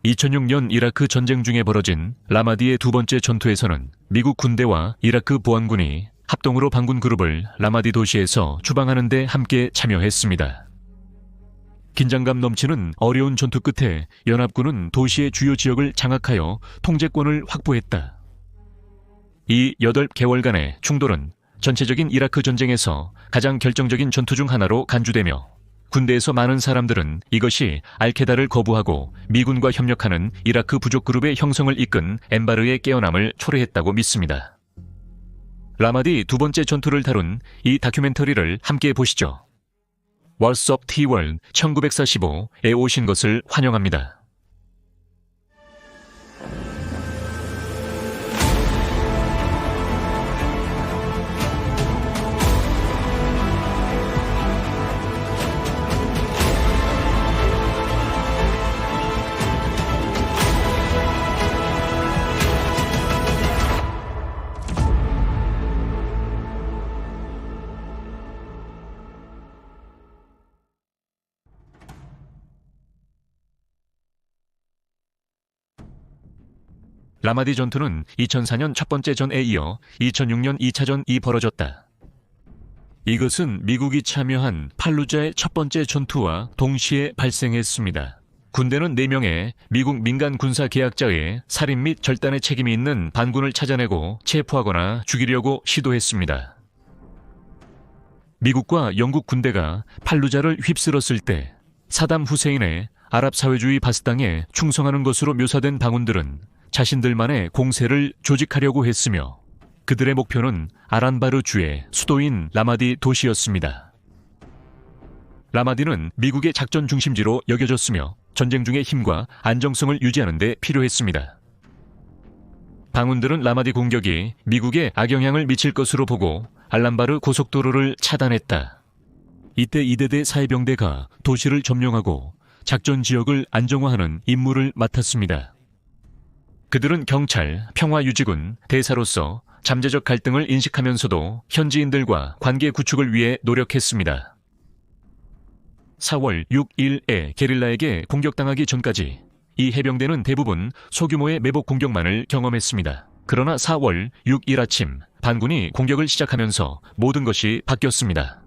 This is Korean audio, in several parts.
2006년 이라크 전쟁 중에 벌어진 라마디의 두 번째 전투에서는 미국 군대와 이라크 보안군이 합동으로 반군 그룹을 라마디 도시에서 추방하는 데 함께 참여했습니다. 긴장감 넘치는 어려운 전투 끝에 연합군은 도시의 주요 지역을 장악하여 통제권을 확보했다. 이 8개월간의 충돌은 전체적인 이라크 전쟁에서 가장 결정적인 전투 중 하나로 간주되며 군대에서 많은 사람들은 이것이 알케다를 거부하고 미군과 협력하는 이라크 부족 그룹의 형성을 이끈 엠바르의 깨어남을 초래했다고 믿습니다. 라마디 두 번째 전투를 다룬 이 다큐멘터리를 함께 보시죠. Wars of T-World 1945에 오신 것을 환영합니다. 라마디 전투는 2004년 첫 번째 전에 이어 2006년 2차전이 벌어졌다. 이것은 미국이 참여한 팔루자의 첫 번째 전투와 동시에 발생했습니다. 군대는 4명의 미국 민간 군사 계약자의 살인 및 절단의 책임이 있는 반군을 찾아내고 체포하거나 죽이려고 시도했습니다. 미국과 영국 군대가 팔루자를 휩쓸었을 때 사담 후세인의 아랍 사회주의 바스당에 충성하는 것으로 묘사된 반군들은 자신들만의 공세를 조직하려고 했으며 그들의 목표는 아란바르 주의 수도인 라마디 도시였습니다. 라마디는 미국의 작전 중심지로 여겨졌으며 전쟁 중의 힘과 안정성을 유지하는 데 필요했습니다. 반군들은 라마디 공격이 미국에 악영향을 미칠 것으로 보고 알란바르 고속도로를 차단했다. 이때 이데대 사해병대가 도시를 점령하고 작전 지역을 안정화하는 임무를 맡았습니다. 그들은 경찰, 평화유지군, 대사로서 잠재적 갈등을 인식하면서도 현지인들과 관계 구축을 위해 노력했습니다. 4월 6일에 게릴라에게 공격당하기 전까지 이 해병대는 대부분 소규모의 매복 공격만을 경험했습니다. 그러나 4월 6일 아침 반군이 공격을 시작하면서 모든 것이 바뀌었습니다.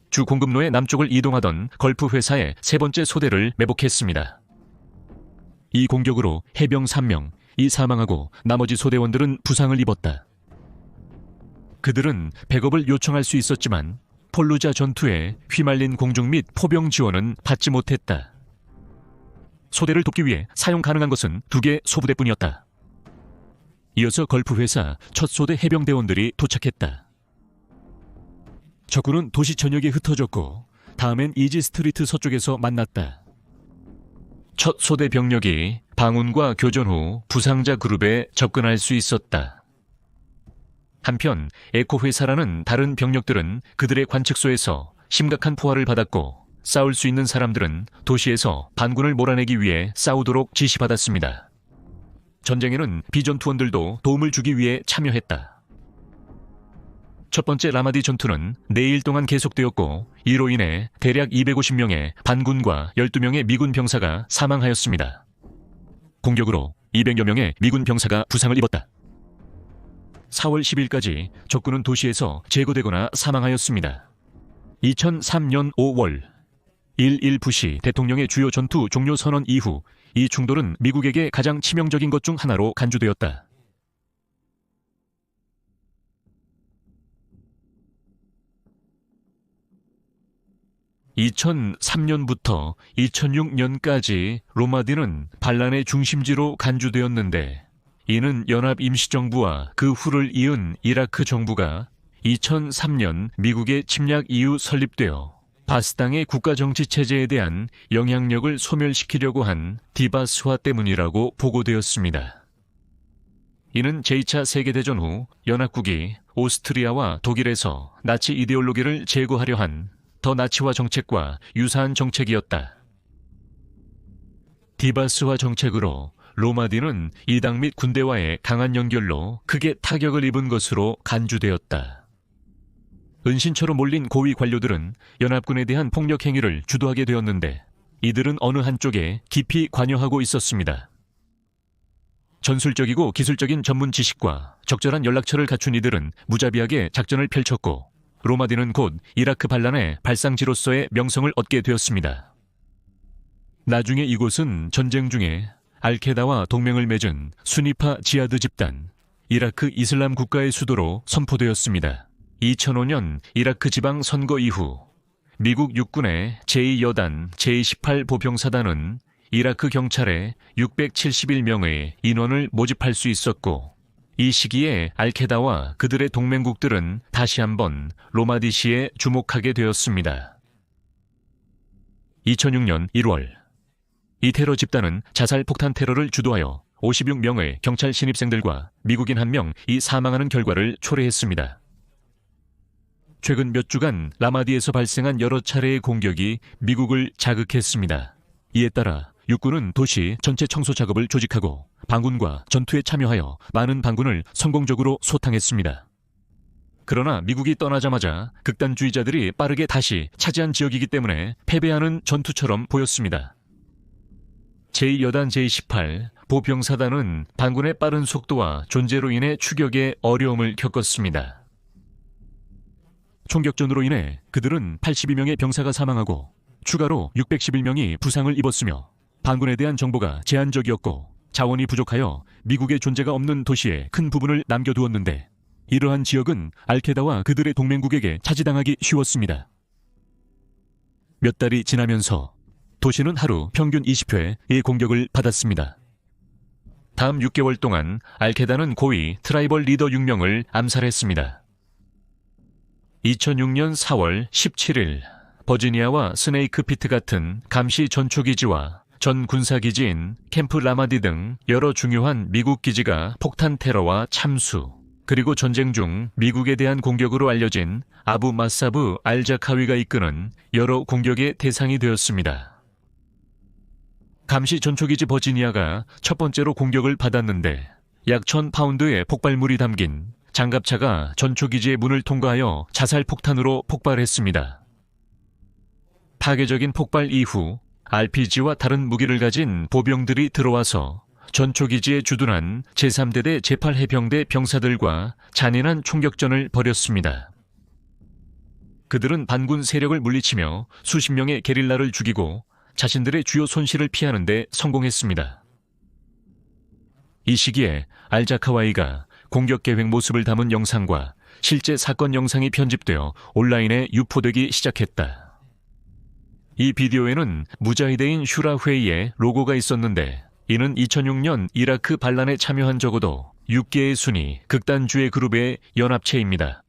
주 공급로의 남쪽을 이동하던 걸프 회사의 세 번째 소대를 매복했습니다. 이 공격으로 해병 3명, 이 사망하고 나머지 소대원들은 부상을 입었다. 그들은 백업을 요청할 수 있었지만 폴루자 전투에 휘말린 공중 및 포병 지원은 받지 못했다. 소대를 돕기 위해 사용 가능한 것은 2개 소부대뿐이었다. 이어서 걸프 회사 첫 소대 해병대원들이 도착했다. 적군은 도시 전역에 흩어졌고 다음엔 이지 스트리트 서쪽에서 만났다. 첫 소대 병력이 방운과 교전 후 부상자 그룹에 접근할 수 있었다. 한편 에코 회사라는 다른 병력들은 그들의 관측소에서 심각한 포화를 받았고 싸울 수 있는 사람들은 도시에서 반군을 몰아내기 위해 싸우도록 지시받았습니다. 전쟁에는 비전투원들도 도움을 주기 위해 참여했다. 첫 번째 라마디 전투는 4일 동안 계속되었고 이로 인해 대략 250명의 반군과 12명의 미군 병사가 사망하였습니다. 공격으로 200여 명의 미군 병사가 부상을 입었다. 4월 10일까지 적군은 도시에서 제거되거나 사망하였습니다. 2003년 5월 1.1 부시 대통령의 주요 전투 종료 선언 이후 이 충돌은 미국에게 가장 치명적인 것 중 하나로 간주되었다. (2003년부터) (2006년까지) 로마디는 반란의 중심지로 간주되었는데 이는 연합 임시정부와 그 후를 이은 이라크 정부가 2003년 미국의 침략 이후 설립되어 바스당의 국가정치체제에 대한 영향력을 소멸시키려고 한 디바스화 때문이라고 보고되었습니다. 이는 제2차 세계대전 후 연합국이 오스트리아와 독일에서 나치 이데올로기를 제거하려 한 더 나치화 정책과 유사한 정책이었다. 디바스화 정책으로 로마디는 이당 및 군대와의 강한 연결로 크게 타격을 입은 것으로 간주되었다. 은신처로 몰린 고위 관료들은 연합군에 대한 폭력 행위를 주도하게 되었는데 이들은 어느 한쪽에 깊이 관여하고 있었습니다. 전술적이고 기술적인 전문 지식과 적절한 연락처를 갖춘 이들은 무자비하게 작전을 펼쳤고 로마디는 곧 이라크 반란의 발상지로서의 명성을 얻게 되었습니다. 나중에 이곳은 전쟁 중에 알케다와 동맹을 맺은 수니파 지하드 집단, 이라크 이슬람 국가의 수도로 선포되었습니다. 2005년 이라크 지방 선거 이후 미국 육군의 제2여단 제18 보병사단은 이라크 경찰에 671명의 인원을 모집할 수 있었고 이 시기에 알케다와 그들의 동맹국들은 다시 한번 로마디시에 주목하게 되었습니다. 2006년 1월 이 테러 집단은 자살 폭탄 테러를 주도하여 56명의 경찰 신입생들과 미국인 1명이 사망하는 결과를 초래했습니다. 최근 몇 주간 라마디에서 발생한 여러 차례의 공격이 미국을 자극했습니다. 이에 따라 육군은 도시 전체 청소 작업을 조직하고 반군과 전투에 참여하여 많은 반군을 성공적으로 소탕했습니다. 그러나 미국이 떠나자마자 극단주의자들이 빠르게 다시 차지한 지역이기 때문에 패배하는 전투처럼 보였습니다. 제2여단 제18 보병사단은 반군의 빠른 속도와 존재로 인해 추격에 어려움을 겪었습니다. 총격전으로 인해 그들은 82명의 병사가 사망하고 추가로 611명이 부상을 입었으며 반군에 대한 정보가 제한적이었고 자원이 부족하여 미국의 존재가 없는 도시에 큰 부분을 남겨두었는데 이러한 지역은 알케다와 그들의 동맹국에게 차지당하기 쉬웠습니다. 몇 달이 지나면서 도시는 하루 평균 20회의 공격을 받았습니다. 다음 6개월 동안 알케다는 고위 트라이벌 리더 6명을 암살했습니다. 2006년 4월 17일 버지니아와 스네이크 피트 같은 감시 전초기지와 전 군사기지인 캠프 라마디 등 여러 중요한 미국 기지가 폭탄 테러와 참수, 그리고 전쟁 중 미국에 대한 공격으로 알려진 아부 마사브 알자카위가 이끄는 여러 공격의 대상이 되었습니다. 감시 전초기지 버지니아가 첫 번째로 공격을 받았는데 약 1000파운드의 폭발물이 담긴 장갑차가 전초기지의 문을 통과하여 자살 폭탄으로 폭발했습니다. 파괴적인 폭발 이후 RPG와 다른 무기를 가진 보병들이 들어와서 전초기지에 주둔한 제3대대 제8해병대 병사들과 잔인한 총격전을 벌였습니다. 그들은 반군 세력을 물리치며 수십 명의 게릴라를 죽이고 자신들의 주요 손실을 피하는 데 성공했습니다. 이 시기에 알자카와이가 공격 계획 모습을 담은 영상과 실제 사건 영상이 편집되어 온라인에 유포되기 시작했다. 이 비디오에는 무자히데인 슈라 회의의 로고가 있었는데 이는 2006년 이라크 반란에 참여한 적어도 6개의 순위 극단주의 그룹의 연합체입니다.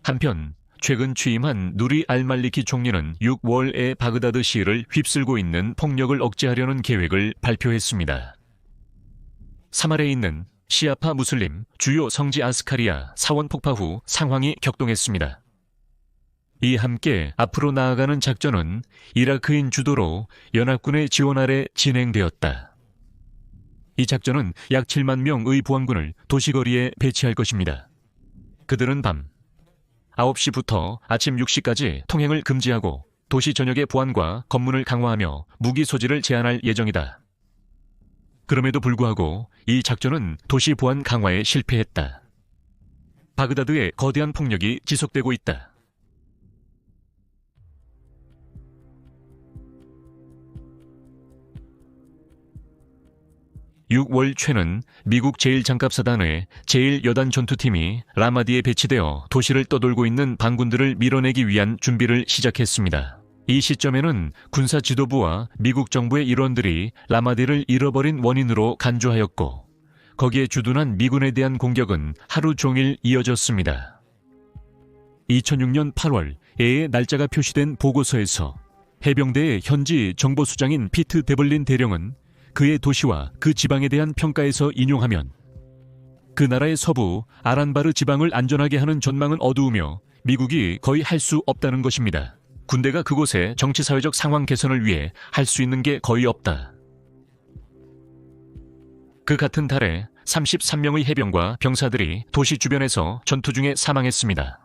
한편 최근 취임한 누리 알말리키 총리는 6월에 바그다드 시를 휩쓸고 있는 폭력을 억제하려는 계획을 발표했습니다. 사말에 있는 시아파 무슬림 주요 성지 아스카리아 사원 폭파 후 상황이 격동했습니다. 이 함께 앞으로 나아가는 작전은 이라크인 주도로 연합군의 지원 아래 진행되었다. 이 작전은 약 7만 명의 보안군을 도시거리에 배치할 것입니다. 그들은 밤 9시부터 아침 6시까지 통행을 금지하고 도시 전역의 보안과 검문을 강화하며 무기 소지를 제한할 예정이다. 그럼에도 불구하고 이 작전은 도시 보안 강화에 실패했다. 바그다드의 거대한 폭력이 지속되고 있다. 6월 초에는 미국 제1장갑사단의 제1여단 전투팀이 라마디에 배치되어 도시를 떠돌고 있는 반군들을 밀어내기 위한 준비를 시작했습니다. 이 시점에는 군사 지도부와 미국 정부의 일원들이 라마디를 잃어버린 원인으로 간주하였고 거기에 주둔한 미군에 대한 공격은 하루 종일 이어졌습니다. 2006년 8월에 날짜가 표시된 보고서에서 해병대의 현지 정보수장인 피트 데벌린 대령은 그의 도시와 그 지방에 대한 평가에서 인용하면 그 나라의 서부 아란바르 지방을 안전하게 하는 전망은 어두우며 미국이 거의 할 수 없다는 것입니다. 군대가 그곳의 정치사회적 상황 개선을 위해 할 수 있는 게 거의 없다. 그 같은 달에 33명의 해병과 병사들이 도시 주변에서 전투 중에 사망했습니다.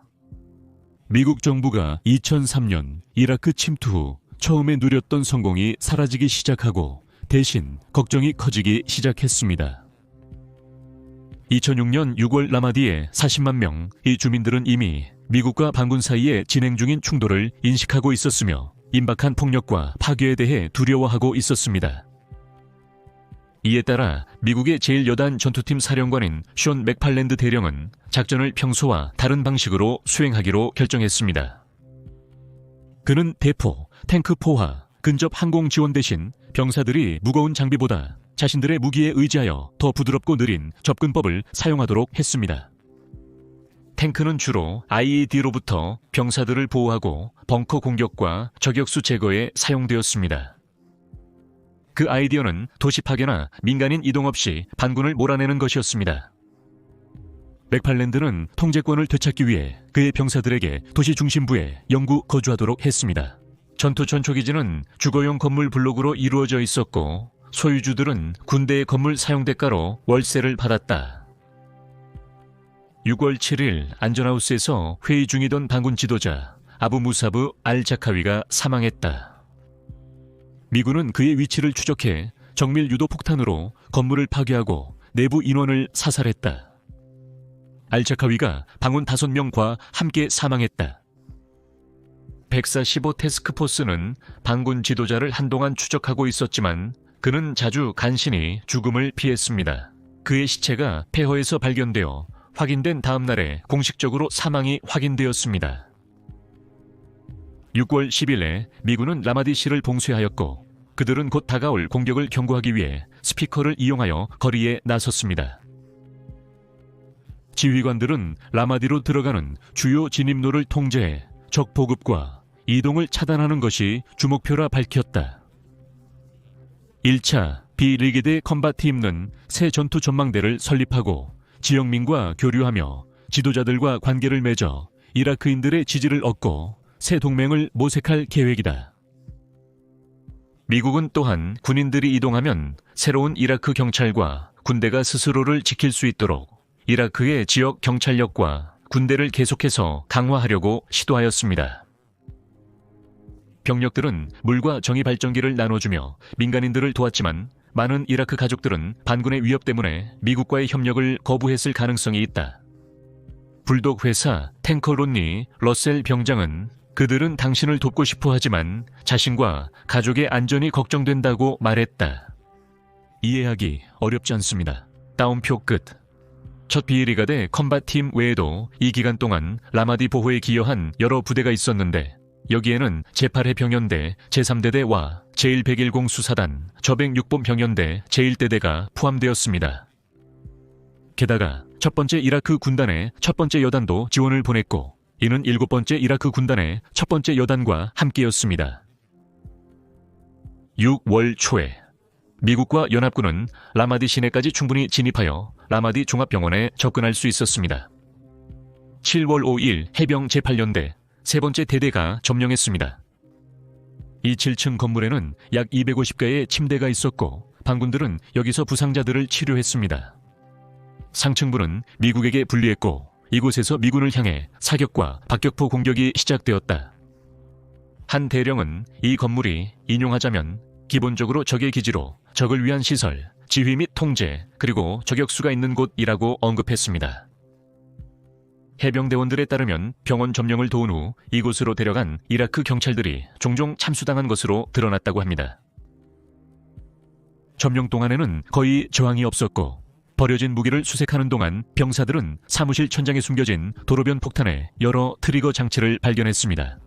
미국 정부가 2003년 이라크 침투 후 처음에 누렸던 성공이 사라지기 시작하고 대신 걱정이 커지기 시작했습니다. 2006년 6월 라마디의 40만 명 이 주민들은 이미 미국과 반군 사이에 진행 중인 충돌을 인식하고 있었으며 임박한 폭력과 파괴에 대해 두려워하고 있었습니다. 이에 따라 미국의 제1여단 전투팀 사령관인 숀 맥팔랜드 대령은 작전을 평소와 다른 방식으로 수행하기로 결정했습니다. 그는 대포, 탱크 포화, 근접 항공 지원 대신 병사들이 무거운 장비보다 자신들의 무기에 의지하여 더 부드럽고 느린 접근법을 사용하도록 했습니다. 탱크는 주로 IED로부터 병사들을 보호하고 벙커 공격과 저격수 제거에 사용되었습니다. 그 아이디어는 도시 파괴나 민간인 이동 없이 반군을 몰아내는 것이었습니다. 맥팔랜드는 통제권을 되찾기 위해 그의 병사들에게 도시 중심부에 영구 거주하도록 했습니다. 전투 전초기지는 주거용 건물 블록으로 이루어져 있었고 소유주들은 군대의 건물 사용 대가로 월세를 받았다. 6월 7일 안전하우스에서 회의 중이던 반군 지도자 아부 무사브 알 자카위가 사망했다. 미군은 그의 위치를 추적해 정밀 유도 폭탄으로 건물을 파괴하고 내부 인원을 사살했다. 알 자카위가 반군 5명과 함께 사망했다. 145 태스크포스는 반군 지도자를 한동안 추적하고 있었지만 그는 자주 간신히 죽음을 피했습니다. 그의 시체가 폐허에서 발견되어 확인된 다음 날에 공식적으로 사망이 확인되었습니다. 6월 10일에 미군은 라마디시를 봉쇄하였고 그들은 곧 다가올 공격을 경고하기 위해 스피커를 이용하여 거리에 나섰습니다. 지휘관들은 라마디로 들어가는 주요 진입로를 통제해 적 보급과 이동을 차단하는 것이 주목표라 밝혔다. 1차 비리기대 컴바팀은 새 전투 전망대를 설립하고 지역민과 교류하며 지도자들과 관계를 맺어 이라크인들의 지지를 얻고 새 동맹을 모색할 계획이다. 미국은 또한 군인들이 이동하면 새로운 이라크 경찰과 군대가 스스로를 지킬 수 있도록 이라크의 지역 경찰력과 군대를 계속해서 강화하려고 시도하였습니다. 병력들은 물과 정의 발전기를 나눠주며 민간인들을 도왔지만 많은 이라크 가족들은 반군의 위협 때문에 미국과의 협력을 거부했을 가능성이 있다. 불독 회사 탱커 론니 러셀 병장은 그들은 당신을 돕고 싶어 하지만 자신과 가족의 안전이 걱정된다고 말했다. 이해하기 어렵지 않습니다. 따옴표 끝. 첫 비리가대 컴바팀 외에도 이 기간 동안 라마디 보호에 기여한 여러 부대가 있었는데 여기에는 제8해 병연대 제3대대와 제1-110 수사단 저106본 병연대 제1대대가 포함되었습니다. 게다가 첫 번째 이라크 군단의 첫 번째 여단도 지원을 보냈고 이는 7번째 이라크 군단의 첫 번째 여단과 함께였습니다. 6월 초에 미국과 연합군은 라마디 시내까지 충분히 진입하여 라마디 종합병원에 접근할 수 있었습니다. 7월 5일 해병 제8연대 세 번째 대대가 점령했습니다. 이 7층 건물에는 약 250개의 침대가 있었고 반군들은 여기서 부상자들을 치료했습니다. 상층부는 미국에게 분리했고 이곳에서 미군을 향해 사격과 박격포 공격이 시작되었다. 한 대령은 이 건물이 인용하자면 기본적으로 적의 기지로 적을 위한 시설, 지휘 및 통제, 그리고 저격수가 있는 곳이라고 언급했습니다. 해병대원들에 따르면 병원 점령을 도운 후 이곳으로 데려간 이라크 경찰들이 종종 참수당한 것으로 드러났다고 합니다. 점령 동안에는 거의 저항이 없었고 버려진 무기를 수색하는 동안 병사들은 사무실 천장에 숨겨진 도로변 폭탄에 여러 트리거 장치를 발견했습니다.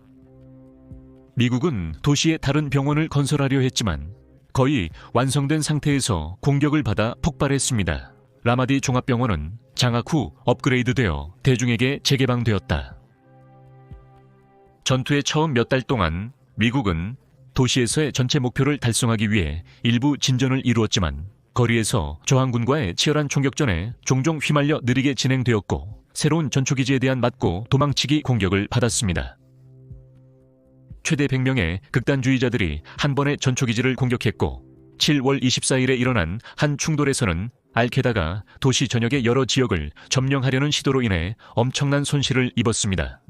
미국은 도시에 다른 병원을 건설하려 했지만 거의 완성된 상태에서 공격을 받아 폭발했습니다. 라마디 종합병원은 장악 후 업그레이드되어 대중에게 재개방되었다. 전투의 처음 몇 달 동안 미국은 도시에서의 전체 목표를 달성하기 위해 일부 진전을 이루었지만 거리에서 저항군과의 치열한 총격전에 종종 휘말려 느리게 진행되었고 새로운 전초기지에 대한 맞고 도망치기 공격을 받았습니다. 최대 100명의 극단주의자들이 한 번에 전초기지를 공격했고 7월 24일에 일어난 한 충돌에서는 알케다가 도시 전역의 여러 지역을 점령하려는 시도로 인해 엄청난 손실을 입었습니다.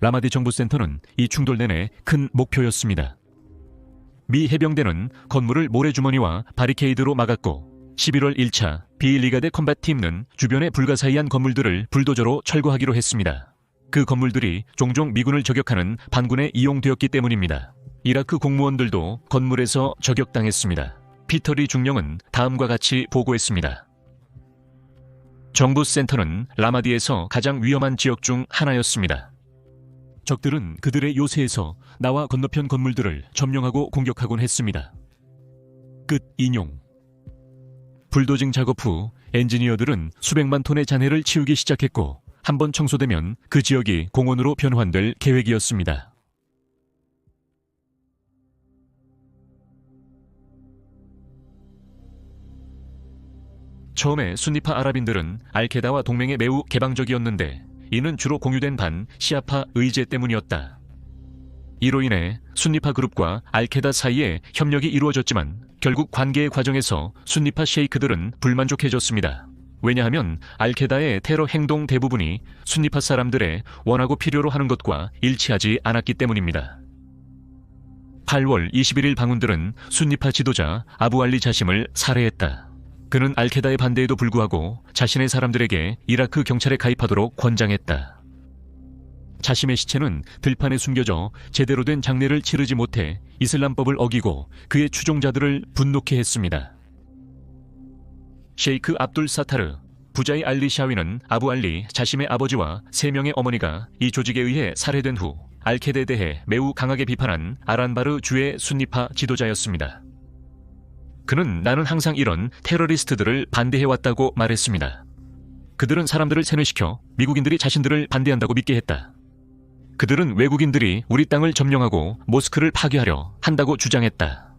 라마디 정보센터는 이 충돌 내내 큰 목표였습니다. 미 해병대는 건물을 모래주머니와 바리케이드로 막았고 11월 1차 비리가드 컴bat 팀은 주변의 불가사의한 건물들을 불도저로 철거하기로 했습니다. 그 건물들이 종종 미군을 저격하는 반군에 이용되었기 때문입니다. 이라크 공무원들도 건물에서 저격당했습니다. 피터 리 중령은 다음과 같이 보고했습니다. 정부 센터는 라마디에서 가장 위험한 지역 중 하나였습니다. 적들은 그들의 요새에서 나와 건너편 건물들을 점령하고 공격하곤 했습니다. 끝 인용. 불도징 작업 후 엔지니어들은 수백만 톤의 잔해를 치우기 시작했고 한번 청소되면 그 지역이 공원으로 변환될 계획이었습니다. 처음에 순니파 아랍인들은 알케다와 동맹에 매우 개방적이었는데 이는 주로 공유된 반 시아파 의제 때문이었다. 이로 인해 순니파 그룹과 알케다 사이에 협력이 이루어졌지만 결국 관계의 과정에서 순니파 셰이크들은 불만족해졌습니다. 왜냐하면 알케다의 테러 행동 대부분이 순니파 사람들의 원하고 필요로 하는 것과 일치하지 않았기 때문입니다. 8월 21일 방운들은 순니파 지도자 아부 알리 자심을 살해했다. 그는 알케다의 반대에도 불구하고 자신의 사람들에게 이라크 경찰에 가입하도록 권장했다. 자심의 시체는 들판에 숨겨져 제대로 된 장례를 치르지 못해 이슬람법을 어기고 그의 추종자들을 분노케 했습니다. 셰이크 압둘 사타르, 부자의 알리 샤위는 아부 알리 자심의 아버지와 3명의 어머니가 이 조직에 의해 살해된 후 알케다에 대해 매우 강하게 비판한 아란바르 주의 순니파 지도자였습니다. 그는 나는 항상 이런 테러리스트들을 반대해왔다고 말했습니다. 그들은 사람들을 세뇌시켜 미국인들이 자신들을 반대한다고 믿게 했다. 그들은 외국인들이 우리 땅을 점령하고 모스크를 파괴하려 한다고 주장했다.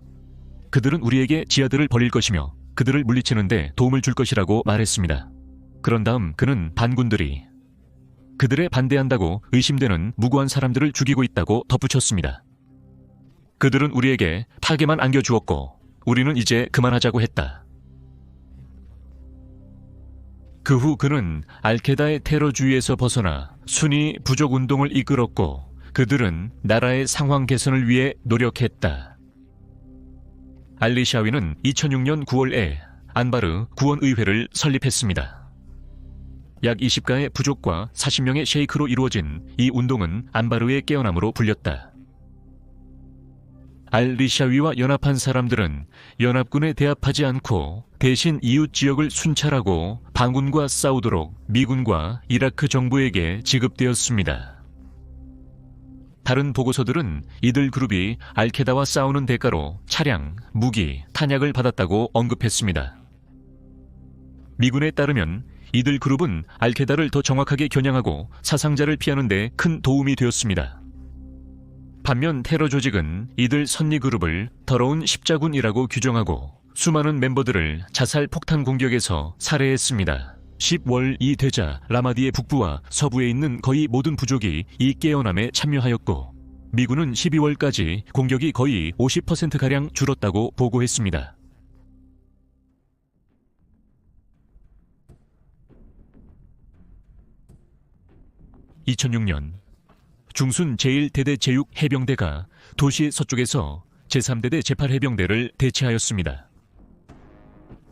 그들은 우리에게 지하들을 벌릴 것이며 그들을 물리치는데 도움을 줄 것이라고 말했습니다. 그런 다음 그는 반군들이 그들에 반대한다고 의심되는 무고한 사람들을 죽이고 있다고 덧붙였습니다. 그들은 우리에게 파괴만 안겨주었고 우리는 이제 그만하자고 했다. 그 후 그는 알케다의 테러주의에서 벗어나 순위 부족 운동을 이끌었고 그들은 나라의 상황 개선을 위해 노력했다. 알리 샤위는 2006년 9월에 안바르 구원의회를 설립했습니다. 약 20가의 부족과 40명의 셰이크로 이루어진 이 운동은 안바르의 깨어남으로 불렸다. 알리샤위와 연합한 사람들은 연합군에 대합하지 않고 대신 이웃 지역을 순찰하고 반군과 싸우도록 미군과 이라크 정부에게 지급되었습니다. 다른 보고서들은 이들 그룹이 알케다와 싸우는 대가로 차량, 무기, 탄약을 받았다고 언급했습니다. 미군에 따르면 이들 그룹은 알케다를 더 정확하게 겨냥하고 사상자를 피하는 데 큰 도움이 되었습니다. 반면 테러 조직은 이들 선리 그룹을 더러운 십자군이라고 규정하고 수많은 멤버들을 자살 폭탄 공격에서 살해했습니다. 10월이 되자 라마디의 북부와 서부에 있는 거의 모든 부족이 이 깨어남에 참여하였고 미군은 12월까지 공격이 거의 50%가량 줄었다고 보고했습니다. (2006년) 중순 제1대대 제6해병대가 도시 서쪽에서 제3대대 제8해병대를 대치하였습니다.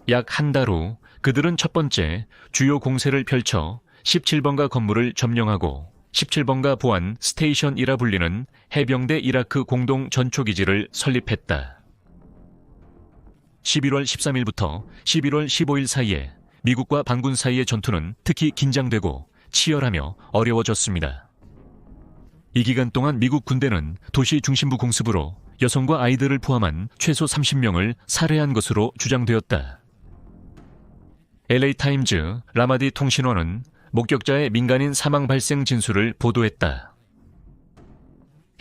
약 한 달 후 그들은 첫 번째 주요 공세를 펼쳐 17번가 건물을 점령하고 17번가 보안 스테이션이라 불리는 해병대 이라크 공동 전초기지를 설립했다. 11월 13일부터 11월 15일 사이에 미국과 반군 사이의 전투는 특히 긴장되고 치열하며 어려워졌습니다. 이 기간 동안 미국 군대는 도시 중심부 공습으로 여성과 아이들을 포함한 최소 30명을 살해한 것으로 주장되었다. LA타임즈 라마디 통신원은 목격자의 민간인 사망 발생 진술을 보도했다.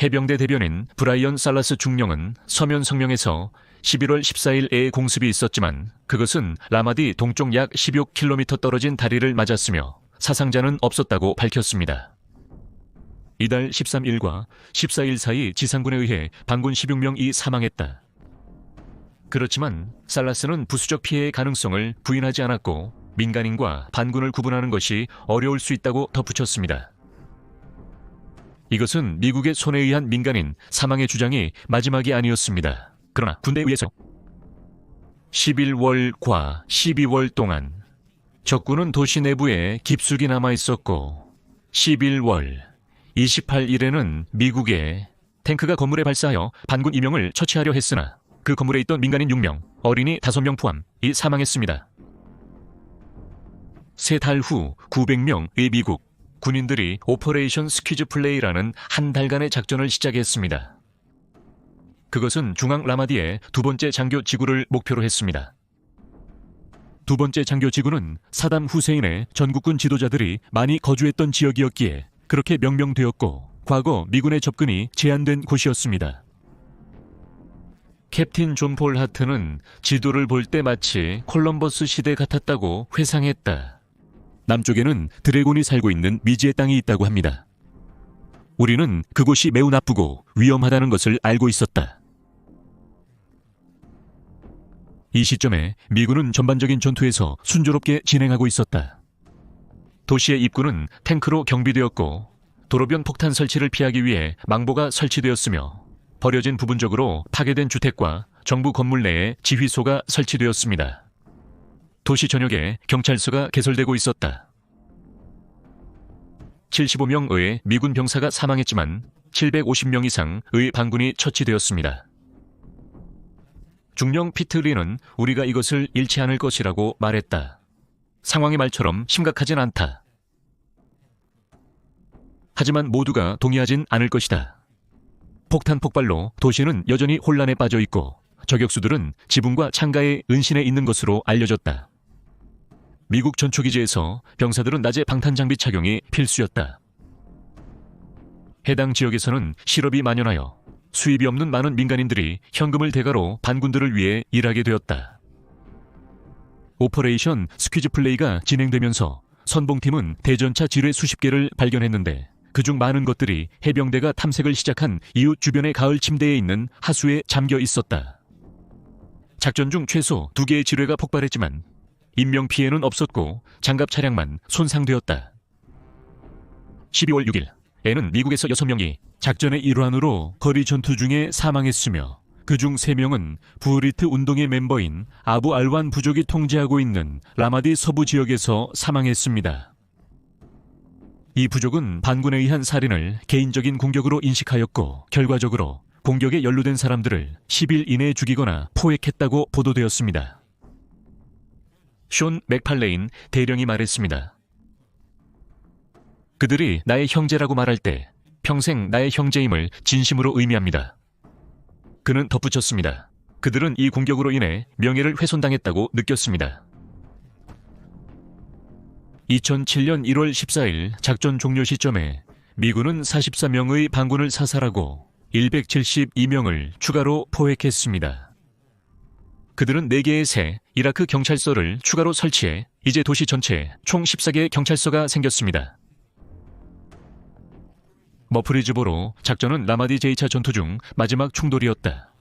해병대 대변인 브라이언 살라스 중령은 서면 성명에서 11월 14일에 공습이 있었지만 그것은 라마디 동쪽 약 16km 떨어진 다리를 맞았으며 사상자는 없었다고 밝혔습니다. 이달 13일과 14일 사이 지상군에 의해 반군 16명이 사망했다. 그렇지만 살라스는 부수적 피해의 가능성을 부인하지 않았고 민간인과 반군을 구분하는 것이 어려울 수 있다고 덧붙였습니다. 이것은 미국의 손에 의한 민간인 사망의 주장이 마지막이 아니었습니다. 그러나 군대에 의해서 11월과 12월 동안 적군은 도시 내부에 깊숙이 남아 있었고 11월 28일에는 미국의 탱크가 건물에 발사하여 반군 2명을 처치하려 했으나 그 건물에 있던 민간인 6명, 어린이 5명 포함이 사망했습니다. 3달 후 900명의 미국 군인들이 오퍼레이션 스퀴즈 플레이라는 한 달간의 작전을 시작했습니다. 그것은 중앙 라마디의 두 번째 장교 지구를 목표로 했습니다. 두 번째 장교 지구는 사담 후세인의 전국군 지도자들이 많이 거주했던 지역이었기에 그렇게 명명되었고 과거 미군의 접근이 제한된 곳이었습니다. 캡틴 존 폴 하트는 지도를 볼 때 마치 콜럼버스 시대 같았다고 회상했다. 남쪽에는 드래곤이 살고 있는 미지의 땅이 있다고 합니다. 우리는 그곳이 매우 나쁘고 위험하다는 것을 알고 있었다. 이 시점에 미군은 전반적인 전투에서 순조롭게 진행하고 있었다. 도시의 입구는 탱크로 경비되었고 도로변 폭탄 설치를 피하기 위해 망보가 설치되었으며 버려진 부분적으로 파괴된 주택과 정부 건물 내에 지휘소가 설치되었습니다. 도시 전역에 경찰서가 개설되고 있었다. 75명의 미군 병사가 사망했지만 750명 이상의 반군이 처치되었습니다. 중령 피트 리는 우리가 이것을 잃지 않을 것이라고 말했다. 상황이 말처럼 심각하진 않다. 하지만 모두가 동의하진 않을 것이다. 폭탄 폭발로 도시는 여전히 혼란에 빠져 있고 저격수들은 지붕과 창가에 은신해 있는 것으로 알려졌다. 미국 전초기지에서 병사들은 낮에 방탄장비 착용이 필수였다. 해당 지역에서는 실업이 만연하여 수입이 없는 많은 민간인들이 현금을 대가로 반군들을 위해 일하게 되었다. 오퍼레이션 스퀴즈 플레이가 진행되면서 선봉팀은 대전차 지뢰 수십 개를 발견했는데 그중 많은 것들이 해병대가 탐색을 시작한 이웃 주변의 가을 침대에 있는 하수에 잠겨 있었다. 작전 중 최소 2개의 지뢰가 폭발했지만 인명피해는 없었고 장갑 차량만 손상되었다. 12월 6일에는 미국에서 6명이 작전의 일환으로 거리 전투 중에 사망했으며 그중 3명은 부흐리트 운동의 멤버인 아부 알완 부족이 통제하고 있는 라마디 서부 지역에서 사망했습니다. 이 부족은 반군에 의한 살인을 개인적인 공격으로 인식하였고 결과적으로 공격에 연루된 사람들을 10일 이내에 죽이거나 포획했다고 보도되었습니다. 숀 맥팔레인 대령이 말했습니다. 그들이 나의 형제라고 말할 때 평생 나의 형제임을 진심으로 의미합니다. 그는 덧붙였습니다. 그들은 이 공격으로 인해 명예를 훼손당했다고 느꼈습니다. 2007년 1월 14일 작전 종료 시점에 미군은 44명의 반군을 사살하고 172명을 추가로 포획했습니다. 그들은 4개의 새 이라크 경찰서를 추가로 설치해 이제 도시 전체에 총 14개의 경찰서가 생겼습니다. 머프리즈보로 작전은 라마디 제2차 전투 중 마지막 충돌이었다.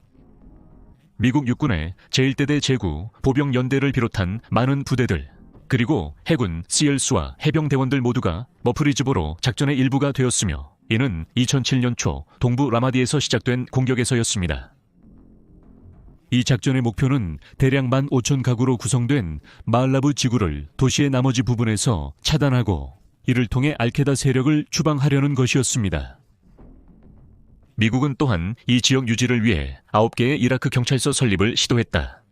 미국 육군의 제1대대 제구, 보병연대를 비롯한 많은 부대들, 그리고 해군, 시얼스와 해병대원들 모두가 머프리즈보로 작전의 일부가 되었으며 이는 2007년 초 동부 라마디에서 시작된 공격에서였습니다. 이 작전의 목표는 대략 15,000 가구로 구성된 마알라브 지구를 도시의 나머지 부분에서 차단하고 이를 통해 알케다 세력을 추방하려는 것이었습니다. 미국은 또한 이 지역 유지를 위해 9개의 이라크 경찰서 설립을 시도했다.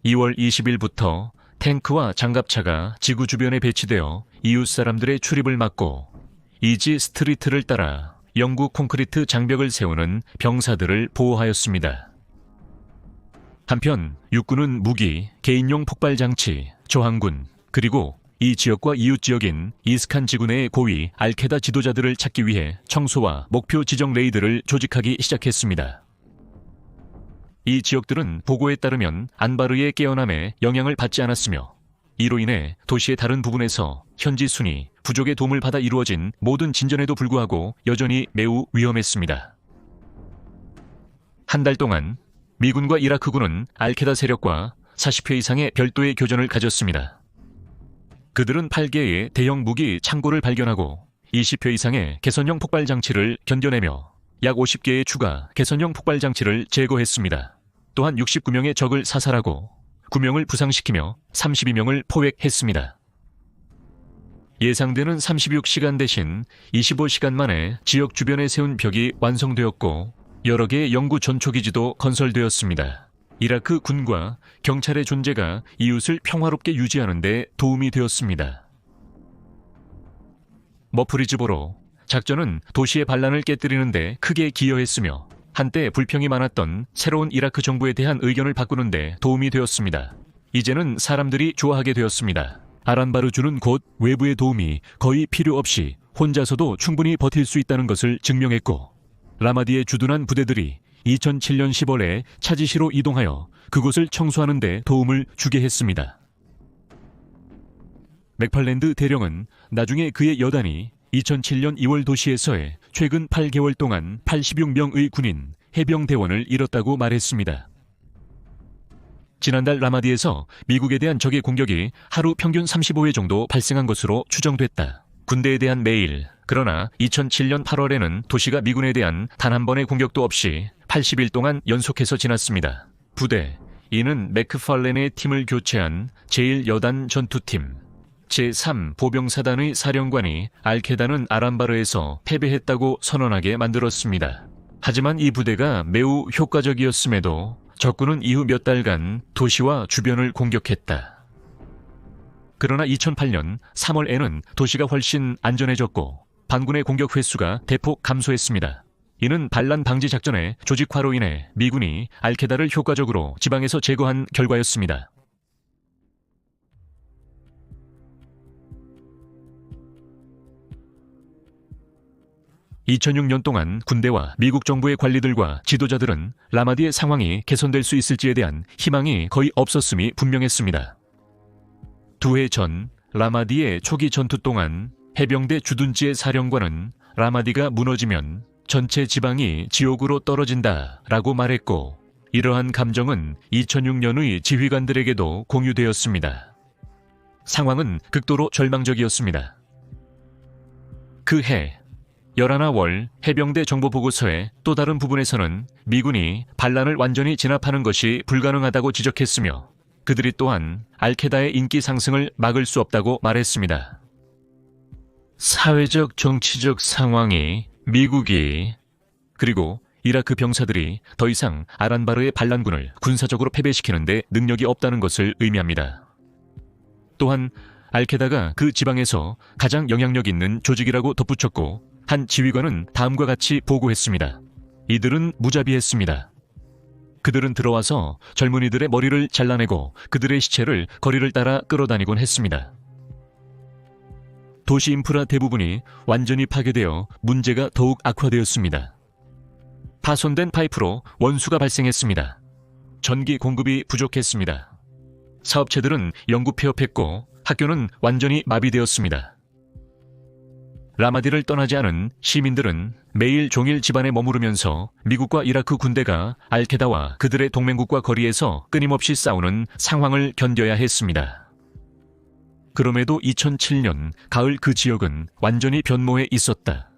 2월 20일부터 탱크와 장갑차가 지구 주변에 배치되어 이웃 사람들의 출입을 막고 이지 스트리트를 따라 영구 콘크리트 장벽을 세우는 병사들을 보호하였습니다. 한편 육군은 무기, 개인용 폭발장치, 저항군, 그리고 이 지역과 이웃 지역인 이스칸 지구 내의 고위 알케다 지도자들을 찾기 위해 청소와 목표 지정 레이드를 조직하기 시작했습니다. 이 지역들은 보고에 따르면 안바르의 깨어남에 영향을 받지 않았으며 이로 인해 도시의 다른 부분에서 현지 순위, 부족의 도움을 받아 이루어진 모든 진전에도 불구하고 여전히 매우 위험했습니다. 한 달 동안 미군과 이라크군은 알케다 세력과 40회 이상의 별도의 교전을 가졌습니다. 그들은 8개의 대형 무기 창고를 발견하고 20회 이상의 개선형 폭발 장치를 견뎌내며 약 50개의 추가 개선형 폭발 장치를 제거했습니다. 또한 69명의 적을 사살하고 9명을 부상시키며 32명을 포획했습니다. 예상되는 36시간 대신 25시간 만에 지역 주변에 세운 벽이 완성되었고 여러 개의 영구 전초기지도 건설되었습니다. 이라크 군과 경찰의 존재가 이웃을 평화롭게 유지하는 데 도움이 되었습니다. 머프리즈보로 작전은 도시의 반란을 깨뜨리는 데 크게 기여했으며 한때 불평이 많았던 새로운 이라크 정부에 대한 의견을 바꾸는 데 도움이 되었습니다. 이제는 사람들이 좋아하게 되었습니다. 아란바르주는 곧 외부의 도움이 거의 필요 없이 혼자서도 충분히 버틸 수 있다는 것을 증명했고 라마디의 주둔한 부대들이 2007년 10월에 차지시로 이동하여 그곳을 청소하는 데 도움을 주게 했습니다. 맥팔랜드 대령은 나중에 그의 여단이 2007년 2월 도시에서의 최근 8개월 동안 86명의 군인, 해병대원을 잃었다고 말했습니다. 지난달 라마디에서 미국에 대한 적의 공격이 하루 평균 35회 정도 발생한 것으로 추정됐다. 군대에 대한 메일, 그러나 2007년 8월에는 도시가 미군에 대한 단 한 번의 공격도 없이 80일 동안 연속해서 지났습니다. 부대, 이는 맥팔렌의 팀을 교체한 제1여단 전투팀, 제3보병사단의 사령관이 알케다는 아란바르에서 패배했다고 선언하게 만들었습니다. 하지만 이 부대가 매우 효과적이었음에도 적군은 이후 몇 달간 도시와 주변을 공격했다. 그러나 2008년 3월에는 도시가 훨씬 안전해졌고 반군의 공격 횟수가 대폭 감소했습니다. 이는 반란 방지 작전의 조직화로 인해 미군이 알케다를 효과적으로 지방에서 제거한 결과였습니다. (2006년) 동안 군대와 미국 정부의 관리들과 지도자들은 라마디의 상황이 개선될 수 있을지에 대한 희망이 거의 없었음이 분명했습니다. 2해 전 라마디의 초기 전투 동안 해병대 주둔지의 사령관은 라마디가 무너지면 전체 지방이 지옥으로 떨어진다 라고 말했고 이러한 감정은 2006년의 지휘관들에게도 공유되었습니다. 상황은 극도로 절망적이었습니다. 그해 11월 해병대 정보보고서의 또 다른 부분에서는 미군이 반란을 완전히 진압하는 것이 불가능하다고 지적했으며 그들이 또한 알케다의 인기 상승을 막을 수 없다고 말했습니다. 사회적 정치적 상황이 미국이 그리고 이라크 병사들이 더 이상 아란바르의 반란군을 군사적으로 패배시키는 데 능력이 없다는 것을 의미합니다. 또한 알케다가 그 지방에서 가장 영향력 있는 조직이라고 덧붙였고 한 지휘관은 다음과 같이 보고했습니다. 이들은 무자비했습니다. 그들은 들어와서 젊은이들의 머리를 잘라내고 그들의 시체를 거리를 따라 끌어다니곤 했습니다. 도시 인프라 대부분이 완전히 파괴되어 문제가 더욱 악화되었습니다. 파손된 파이프로 원수가 발생했습니다. 전기 공급이 부족했습니다. 사업체들은 영구 폐업했고 학교는 완전히 마비되었습니다. 라마디를 떠나지 않은 시민들은 매일 종일 집안에 머무르면서 미국과 이라크 군대가 알케다와 그들의 동맹국과 거리에서 끊임없이 싸우는 상황을 견뎌야 했습니다. 그럼에도 2007년 가을 그 지역은 완전히 변모해 있었다.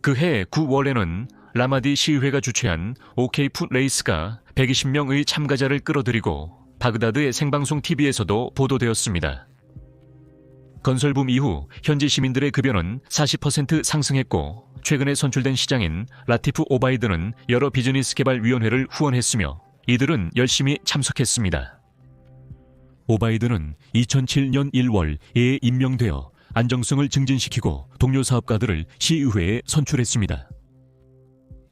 그해 9월에는 라마디 시의회가 주최한 오케이프 레이스가 120명의 참가자를 끌어들이고 바그다드의 생방송 TV에서도 보도되었습니다. 건설붐 이후 현지 시민들의 급여는 40% 상승했고 최근에 선출된 시장인 라티프 오바이드는 여러 비즈니스 개발 위원회를 후원했으며 이들은 열심히 참석했습니다. 오바이드는 2007년 1월에 임명되어 안정성을 증진시키고 동료 사업가들을 시의회에 선출했습니다.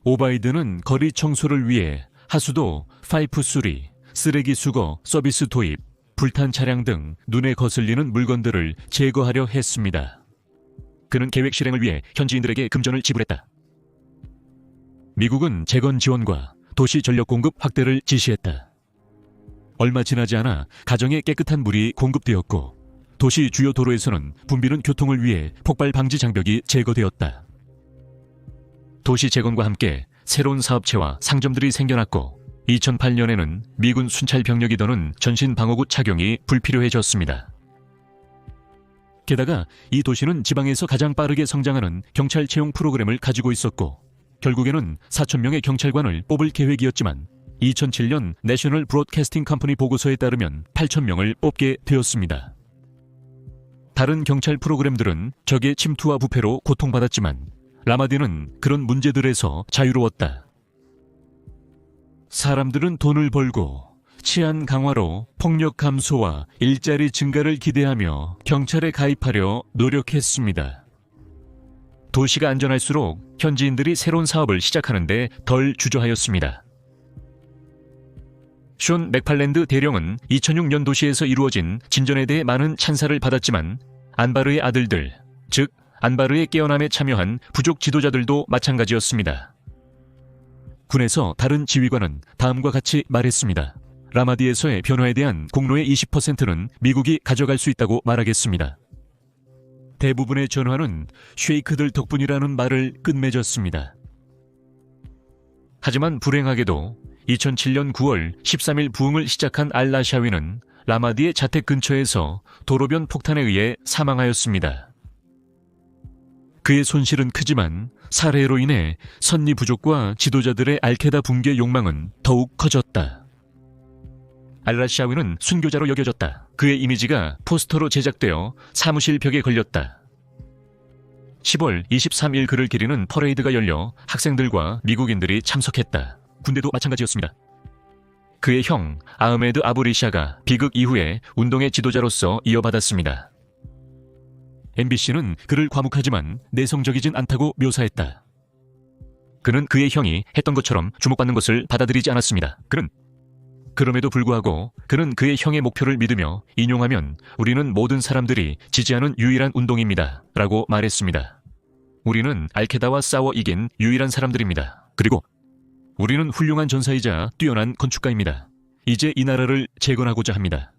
오바이드는 거리 청소를 위해 하수도, 파이프 수리, 쓰레기 수거 서비스 도입, 불탄 차량 등 눈에 거슬리는 물건들을 제거하려 했습니다. 그는 계획 실행을 위해 현지인들에게 금전을 지불했다. 미국은 재건 지원과 도시 전력 공급 확대를 지시했다. 얼마 지나지 않아 가정에 깨끗한 물이 공급되었고 도시 주요 도로에서는 붐비는 교통을 위해 폭발 방지 장벽이 제거되었다. 도시 재건과 함께 새로운 사업체와 상점들이 생겨났고 2008년에는 미군 순찰 병력이 더는 전신 방어구 착용이 불필요해졌습니다. 게다가 이 도시는 지방에서 가장 빠르게 성장하는 경찰 채용 프로그램을 가지고 있었고 결국에는 4,000명의 경찰관을 뽑을 계획이었지만 2007년 내셔널 브로드캐스팅 컴퍼니 보고서에 따르면 8,000명을 뽑게 되었습니다. 다른 경찰 프로그램들은 적의 침투와 부패로 고통받았지만 라마디는 그런 문제들에서 자유로웠다. 사람들은 돈을 벌고 치안 강화로 폭력 감소와 일자리 증가를 기대하며 경찰에 가입하려 노력했습니다. 도시가 안전할수록 현지인들이 새로운 사업을 시작하는데 덜 주저하였습니다. 숀 맥팔랜드 대령은 2006년 도시에서 이루어진 진전에 대해 많은 찬사를 받았지만 안바르의 아들들, 즉 안바르의 깨어남에 참여한 부족 지도자들도 마찬가지였습니다. 군에서 다른 지휘관은 다음과 같이 말했습니다. 라마디에서의 변화에 대한 공로의 20%는 미국이 가져갈 수 있다고 말하겠습니다. 대부분의 전화는 쉐이크들 덕분이라는 말을 끝맺었습니다. 하지만 불행하게도 2007년 9월 13일 부흥을 시작한 알라샤위는 라마디의 자택 근처에서 도로변 폭탄에 의해 사망하였습니다. 그의 손실은 크지만 살해로 인해 선니 부족과 지도자들의 알케다 붕괴 욕망은 더욱 커졌다. 알라샤위는 순교자로 여겨졌다. 그의 이미지가 포스터로 제작되어 사무실 벽에 걸렸다. 10월 23일 그를 기리는 퍼레이드가 열려 학생들과 미국인들이 참석했다. 군대도 마찬가지였습니다. 그의 형 아흐메드 아부리샤가 비극 이후에 운동의 지도자로서 이어받았습니다. MBC는 그를 과묵하지만 내성적이진 않다고 묘사했다. 그는 그의 형이 했던 것처럼 주목받는 것을 받아들이지 않았습니다. 그럼에도 불구하고 그는 그의 형의 목표를 믿으며 인용하면 우리는 모든 사람들이 지지하는 유일한 운동입니다. 라고 말했습니다. 우리는 알케다와 싸워 이긴 유일한 사람들입니다. 그리고 우리는 훌륭한 전사이자 뛰어난 건축가입니다. 이제 이 나라를 재건하고자 합니다.